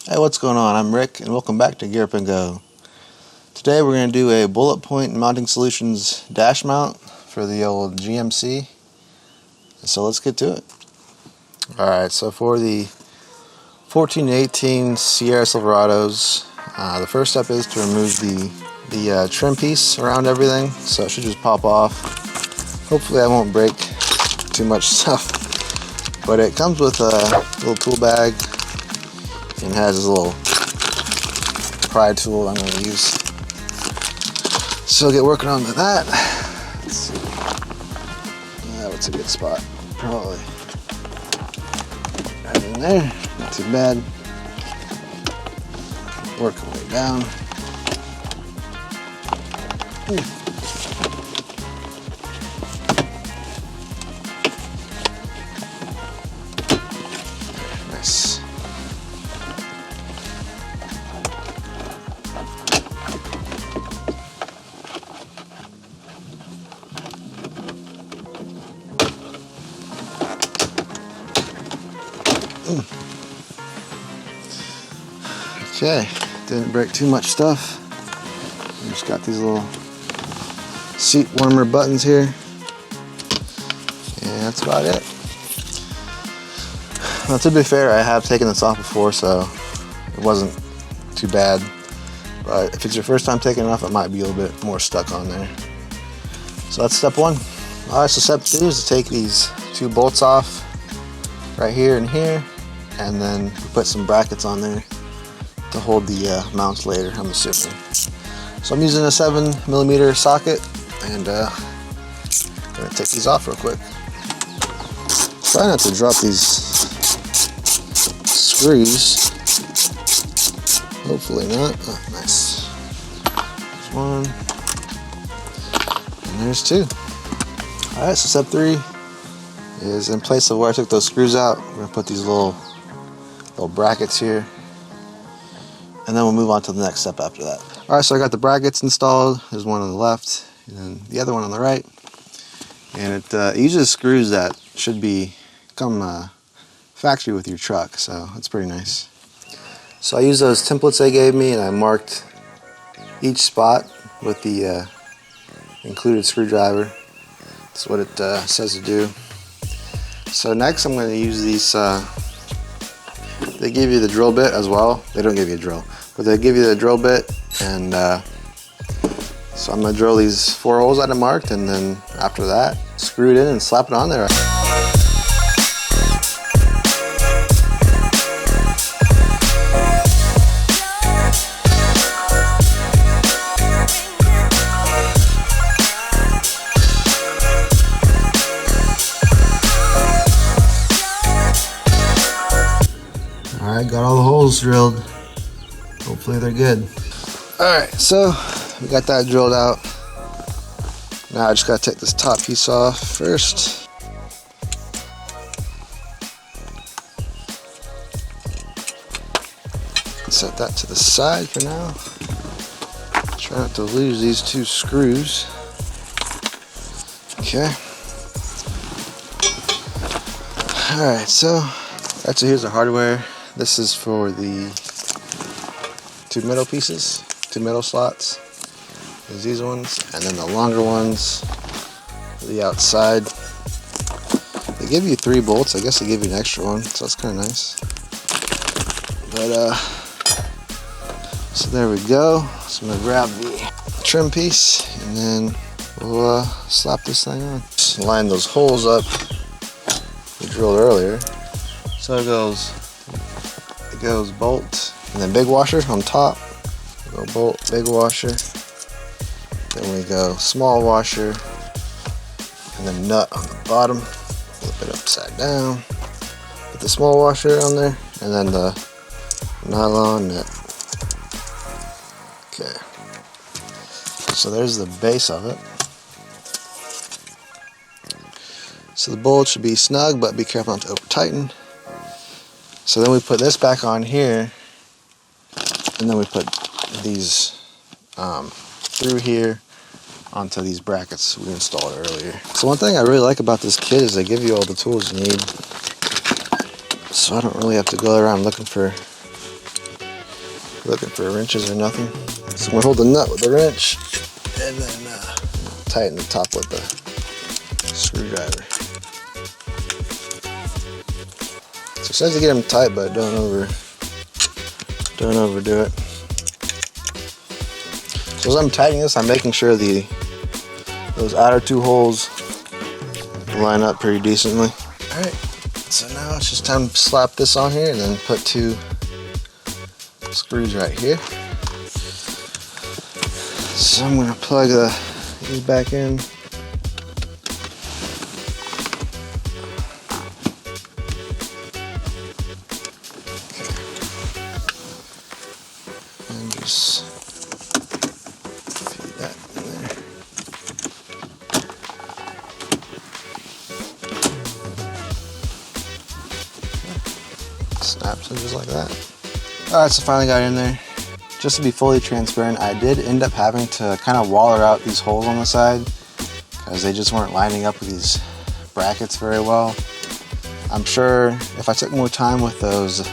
Hey, what's going on? I'm Rick and welcome back to Gear Up and Go. Today we're going to do a Bulletpoint Mounting Solutions dash mount for the old GMC. So let's get to it. Alright, so for the 14 and 18 Sierra Silverados, the first step is to remove the trim piece around everything. So it should just pop off. Hopefully I won't break too much stuff. But it comes with a little tool bag and has this little pry tool I'm going to use. So I'll get working on that. Let's see. What's a good spot? Probably right in there. Not too bad. Work our way down. Nice. Okay, didn't break too much stuff. We just got these little seat warmer buttons here, and that's about it. Now, to be fair, I have taken this off before, so it wasn't too bad. But if it's your first time taking it off, it might be a little bit more stuck on there. So that's step one. Alright, so step two is to take these two bolts off right here and here, and then put some brackets on there to hold the mounts later, I'm assuming. So I'm using a 7mm socket, and I'm going to take these off real quick. Try not to drop these screws. Hopefully not. Oh, nice. There's one. And there's two. Alright, so step three is in place of where I took those screws out, we're going to put these little brackets here. And then we'll move on to the next step after that. Alright, so I got the brackets installed. There's one on the left, and then the other one on the right. And it uses screws that should come factory with your truck, so that's pretty nice. So I used those templates they gave me, and I marked each spot with the included screwdriver. That's what it says to do. So next I'm going to use these, they give you the drill bit as well. They don't give you a drill, but they give you the drill bit, and so I'm going to drill these 4 holes that I marked, and then after that, screw it in and slap it on there. Alright, got all the holes drilled. Hopefully they're good. Alright, so we got that drilled out. Now I just gotta take this top piece off first. Set that to the side for now. Try not to lose these 2 screws. Okay. Alright, so here's the hardware. This is for the 2 middle pieces, 2 middle slots. There's these ones, and then the longer ones for the outside. They give you 3 bolts. I guess they give you an extra one, so that's kind of nice. But so there we go. So I'm gonna grab the trim piece, and then we'll slap this thing on. Just line those holes up we drilled earlier. So it goes bolt, and then big washer on top. We go bolt, big washer. Then we go small washer, and then nut on the bottom. Flip it upside down. Put the small washer on there, and then the nylon nut. Okay. So there's the base of it. So the bolt should be snug, but be careful not to over tighten. So then we put this back on here, and then we put these through here onto these brackets we installed earlier. So one thing I really like about this kit is they give you all the tools you need. So I don't really have to go around looking for looking for wrenches or nothing. So I'm gonna hold the nut with the wrench and then tighten the top with the screwdriver. So it says to get them tight, but don't overdo it. So as I'm tightening this, I'm making sure those outer two holes line up pretty decently. All right, so now it's just time to slap this on here and then put 2 screws right here. So I'm gonna plug these back in. And just feed that in there. Snaps in just like that. Alright, so finally got it in there. Just to be fully transparent, I did end up having to kind of waller out these holes on the side because they just weren't lining up with these brackets very well. I'm sure if I took more time with those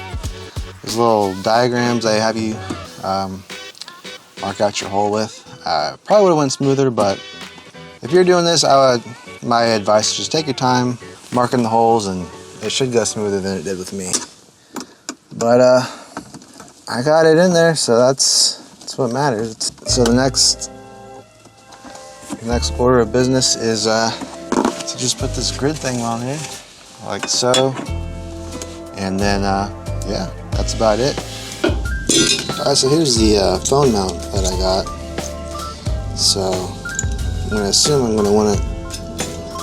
little diagrams I have you mark out your hole with, probably would have went smoother. But if you're doing this, my advice is just take your time marking the holes and it should go smoother than it did with me. But I got it in there, so that's what matters. So the next order of business is to just put this grid thing on here, like so, and then yeah, that's about it. Alright, so here's the phone mount that I got. So I'm gonna assume I'm gonna want it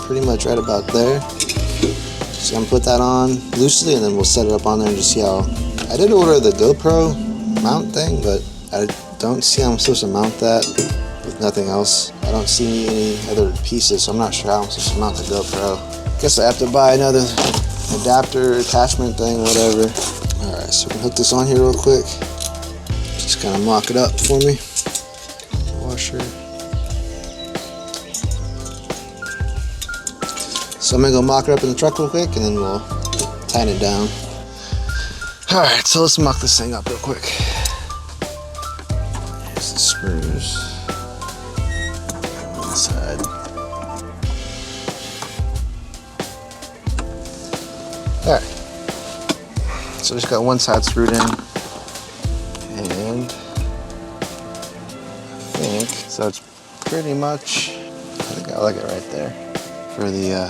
pretty much right about there. So I'm gonna put that on loosely, and then we'll set it up on there and just see how. I did order the GoPro mount thing, but I don't see how I'm supposed to mount that with nothing else. I don't see any other pieces, so I'm not sure how I'm supposed to mount the GoPro. Guess I have to buy another adapter, attachment thing, whatever. Alright, so we can hook this on here real quick. Just kind of mock it up for me. Washer. So I'm going to go mock it up in the truck real quick, and then we'll tighten it down. Alright, so let's mock this thing up real quick. Here's the screws on the side. Alright, so just got one side screwed in, and I think, so it's pretty much, I think I like it right there for the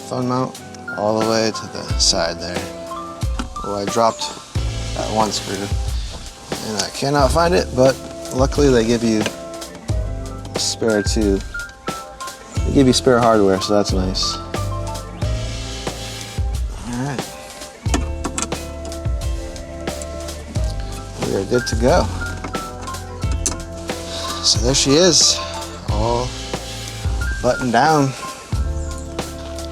phone mount, all the way to the side there. Well, I dropped that one screw and I cannot find it, but luckily they give you spare 2. They give you spare hardware, so that's nice. Alright, we are good to go. So there she is, all buttoned down.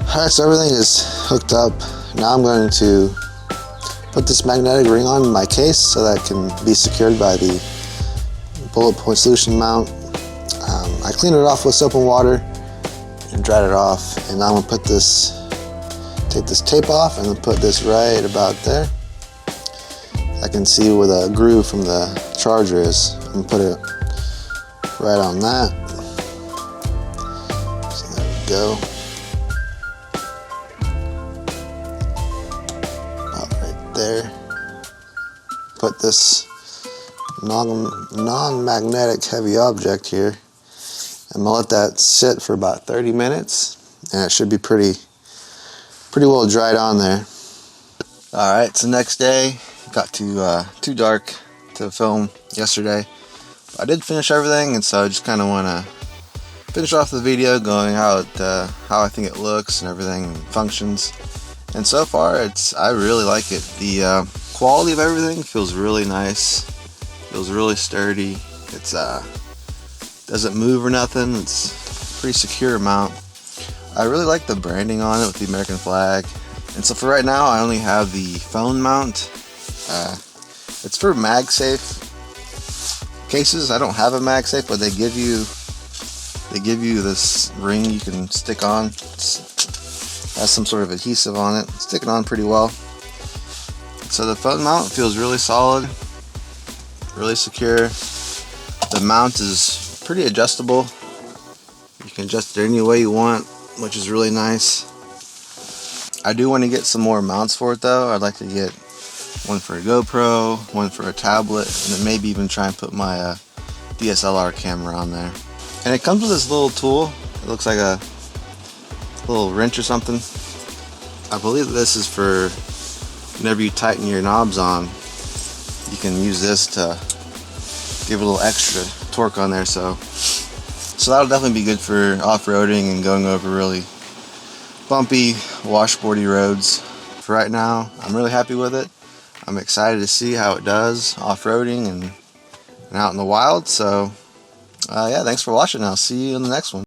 Alright, so everything is hooked up. Now I'm going to put this magnetic ring on my case so that it can be secured by the Bulletpoint solution mount. I cleaned it off with soap and water and dried it off, and now I'm going to take this tape off and then put this right about there. I can see where the groove from the charger is. I'm going to put it right on that. So there we go. There. Put this non-magnetic heavy object here. I'm gonna let that sit for about 30 minutes, and it should be pretty well dried on there. All right, so next day, got too dark to film yesterday. I did finish everything, and so I just kind of want to finish off the video going how I think it looks and everything and functions. And so far, I really like it. The quality of everything feels really nice. Feels really sturdy. It's doesn't move or nothing. It's a pretty secure mount. I really like the branding on it with the American flag. And so for right now, I only have the phone mount. It's for MagSafe cases. I don't have a MagSafe, but they give you this ring you can stick on. Has some sort of adhesive on it. Stick it on pretty well. So the phone mount feels really solid. really secure. The mount is pretty adjustable. You can adjust it any way you want, which is really nice. I do want to get some more mounts for it though. I'd like to get one for a GoPro, one for a tablet, and then maybe even try and put my DSLR camera on there. And it comes with this little tool. It looks like a little wrench or something. I believe this is for whenever you tighten your knobs on, you can use this to give a little extra torque on there. So that'll definitely be good for off-roading and going over really bumpy, washboardy roads. For right now, I'm really happy with it. I'm excited to see how it does off-roading and out in the wild. So yeah, thanks for watching. I'll see you in the next one.